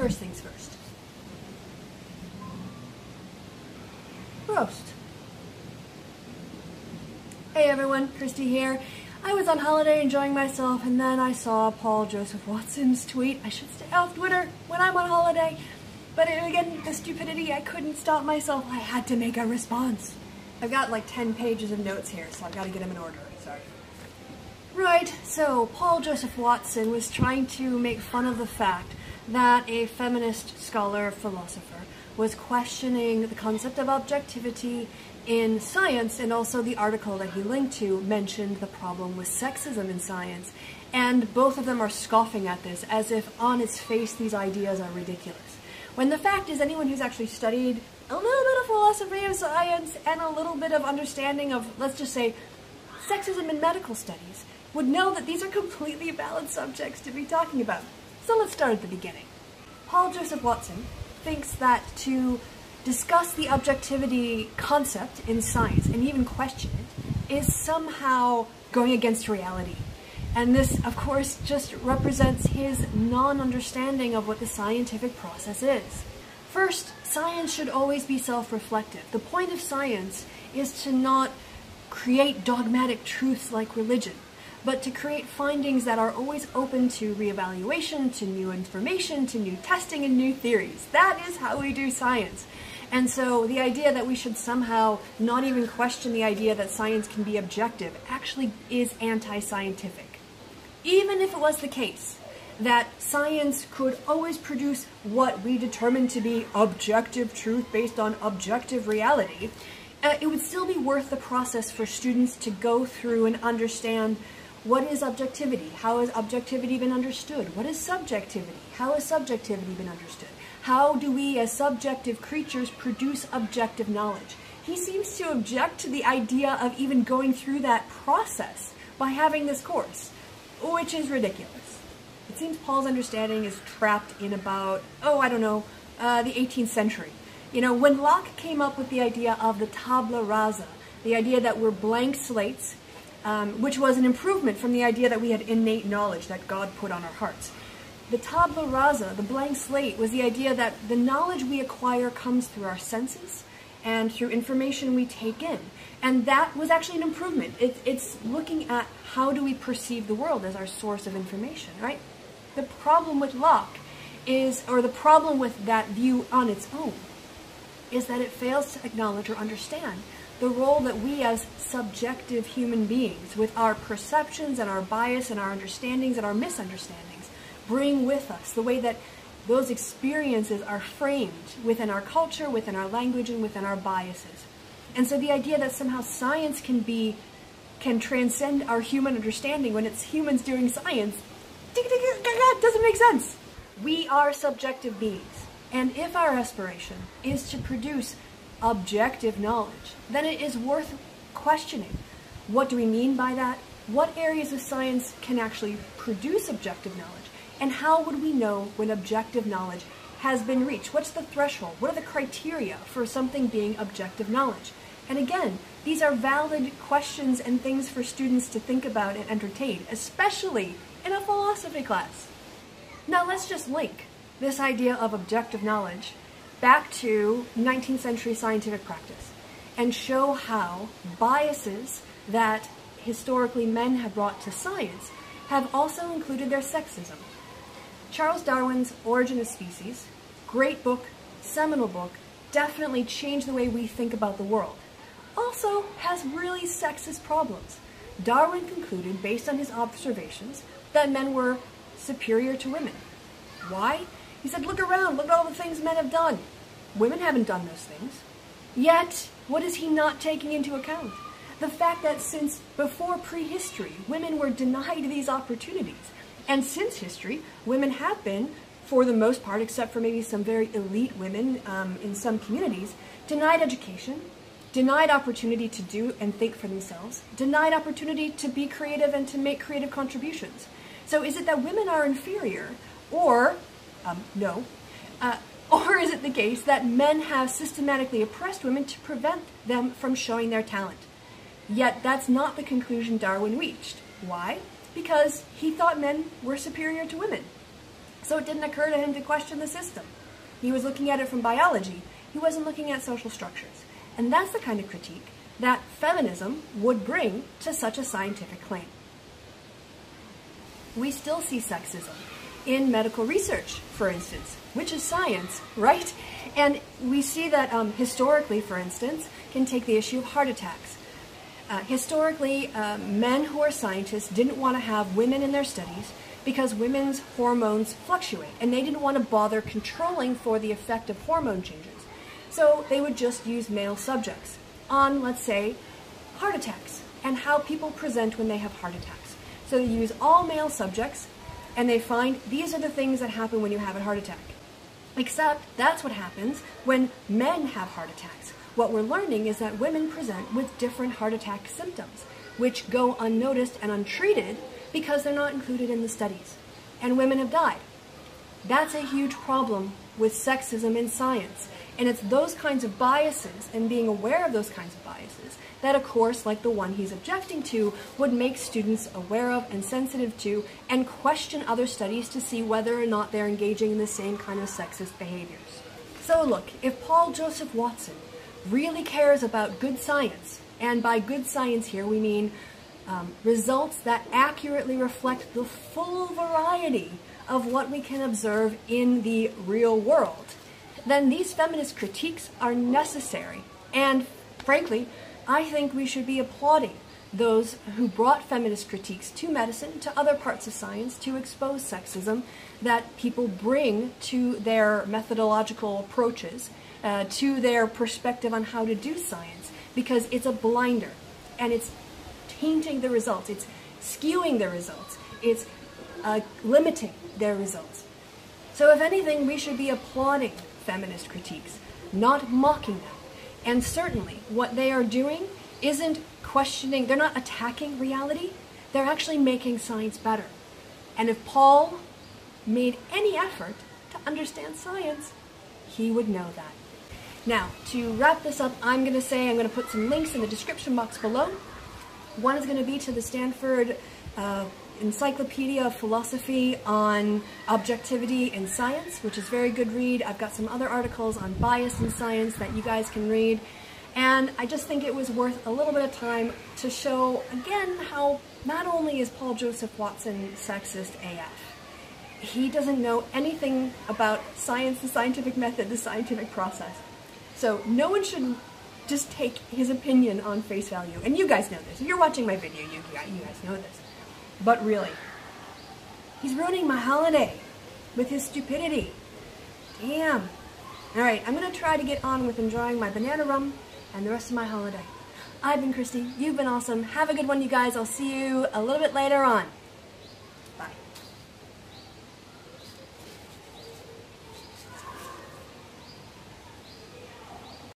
First things first. Roast. Hey everyone, Christy here. I was on holiday enjoying myself, and then I saw Paul Joseph Watson's tweet. I should stay off Twitter when I'm on holiday. But again, the stupidity, I couldn't stop myself. I had to make a response. I've got like 10 pages of notes here, so I've got to get them in order. Sorry. Right, so Paul Joseph Watson was trying to make fun of the fact that a feminist scholar, philosopher, was questioning the concept of objectivity in science, and also the article that he linked to mentioned the problem with sexism in science. And both of them are scoffing at this as if on its face these ideas are ridiculous. When the fact is, anyone who's actually studied a little bit of philosophy of science and a little bit of understanding of, let's just say, sexism in medical studies would know that these are completely valid subjects to be talking about. So let's start at the beginning. Paul Joseph Watson thinks that to discuss the objectivity concept in science and even question it is somehow going against reality. And this, of course, just represents his non-understanding of what the scientific process is. First, science should always be self-reflective. The point of science is to not create dogmatic truths like religion, but to create findings that are always open to reevaluation, to new information, to new testing and new theories. That is how we do science. And so the idea that we should somehow not even question the idea that science can be objective actually is anti-scientific. Even if it was the case that science could always produce what we determine to be objective truth based on objective reality, it would still be worth the process for students to go through and understand what is objectivity, how has objectivity been understood, what is subjectivity, how has subjectivity been understood, how do we as subjective creatures produce objective knowledge. He seems to object to the idea of even going through that process by having this course, which is ridiculous. It seems Paul's understanding is trapped in about, the 18th century. You know, when Locke came up with the idea of the tabula rasa, the idea that we're blank slates, which was an improvement from the idea that we had innate knowledge that God put on our hearts. The tabula rasa, the blank slate, was the idea that the knowledge we acquire comes through our senses and through information we take in. And that was actually an improvement. It's looking at how do we perceive the world as our source of information, right? The problem with Locke is, or the problem with that view on its own, is that it fails to acknowledge or understand the role that we as subjective human beings, with our perceptions and our bias and our understandings and our misunderstandings, bring with us, the way that those experiences are framed within our culture, within our language, and within our biases. And so the idea that somehow science can transcend our human understanding when it's humans doing science, doesn't make sense. We are subjective beings, and if our aspiration is to produce objective knowledge, then it is worth questioning. What do we mean by that? What areas of science can actually produce objective knowledge? And how would we know when objective knowledge has been reached? What's the threshold? What are the criteria for something being objective knowledge? And again, these are valid questions and things for students to think about and entertain, especially in a philosophy class. Now let's just link this idea of objective knowledge back to 19th century scientific practice and show how biases that historically men have brought to science have also included their sexism. Charles Darwin's Origin of Species, great book, seminal book, definitely changed the way we think about the world. Also has really sexist problems. Darwin concluded, based on his observations, that men were superior to women. Why? He said, look around, look at all the things men have done. Women haven't done those things. Yet, what is he not taking into account? The fact that since before prehistory, women were denied these opportunities. And since history, women have been, for the most part, except for maybe some very elite women in some communities, denied education, denied opportunity to do and think for themselves, denied opportunity to be creative and to make creative contributions. So is it that women are inferior, or, no, or is it the case that men have systematically oppressed women to prevent them from showing their talent? Yet that's not the conclusion Darwin reached. Why? Because he thought men were superior to women. So it didn't occur to him to question the system. He was looking at it from biology. He wasn't looking at social structures. And that's the kind of critique that feminism would bring to such a scientific claim. We still see sexism in medical research, for instance, which is science, right? And we see that historically, for instance, can take the issue of heart attacks. Historically, men who are scientists didn't want to have women in their studies because women's hormones fluctuate, and they didn't want to bother controlling for the effect of hormone changes. So they would just use male subjects on, let's say, heart attacks and how people present when they have heart attacks. So they use all male subjects, and they find these are the things that happen when you have a heart attack. Except that's what happens when men have heart attacks. What we're learning is that women present with different heart attack symptoms, which go unnoticed and untreated because they're not included in the studies. And women have died. That's a huge problem with sexism in science. And it's those kinds of biases and being aware of those kinds of biases that a course like the one he's objecting to would make students aware of and sensitive to and question other studies to see whether or not they're engaging in the same kind of sexist behaviors. So look, if Paul Joseph Watson really cares about good science, and by good science here we mean results that accurately reflect the full variety of what we can observe in the real world, then these feminist critiques are necessary. And frankly, I think we should be applauding those who brought feminist critiques to medicine, to other parts of science, to expose sexism that people bring to their methodological approaches, to their perspective on how to do science, because it's a blinder, and it's tainting the results, it's skewing the results, it's limiting their results. So if anything, we should be applauding feminist critiques, not mocking them. And certainly what they are doing isn't questioning, they're not attacking reality, they're actually making science better. And if Paul made any effort to understand science, he would know that. Now, to wrap this up, I'm going to put some links in the description box below. One is going to be to the Stanford Encyclopedia of Philosophy on Objectivity in Science, which is a very good read. I've got some other articles on bias in science that you guys can read. And I just think it was worth a little bit of time to show, again, how not only is Paul Joseph Watson sexist AF, he doesn't know anything about science, the scientific method, the scientific process. So no one should just take his opinion on face value. And you guys know this. If you're watching my video, you guys know this. But really, he's ruining my holiday with his stupidity. Damn. Alright, I'm going to try to get on with enjoying my banana rum and the rest of my holiday. I've been Christy. You've been awesome. Have a good one, you guys. I'll see you a little bit later on.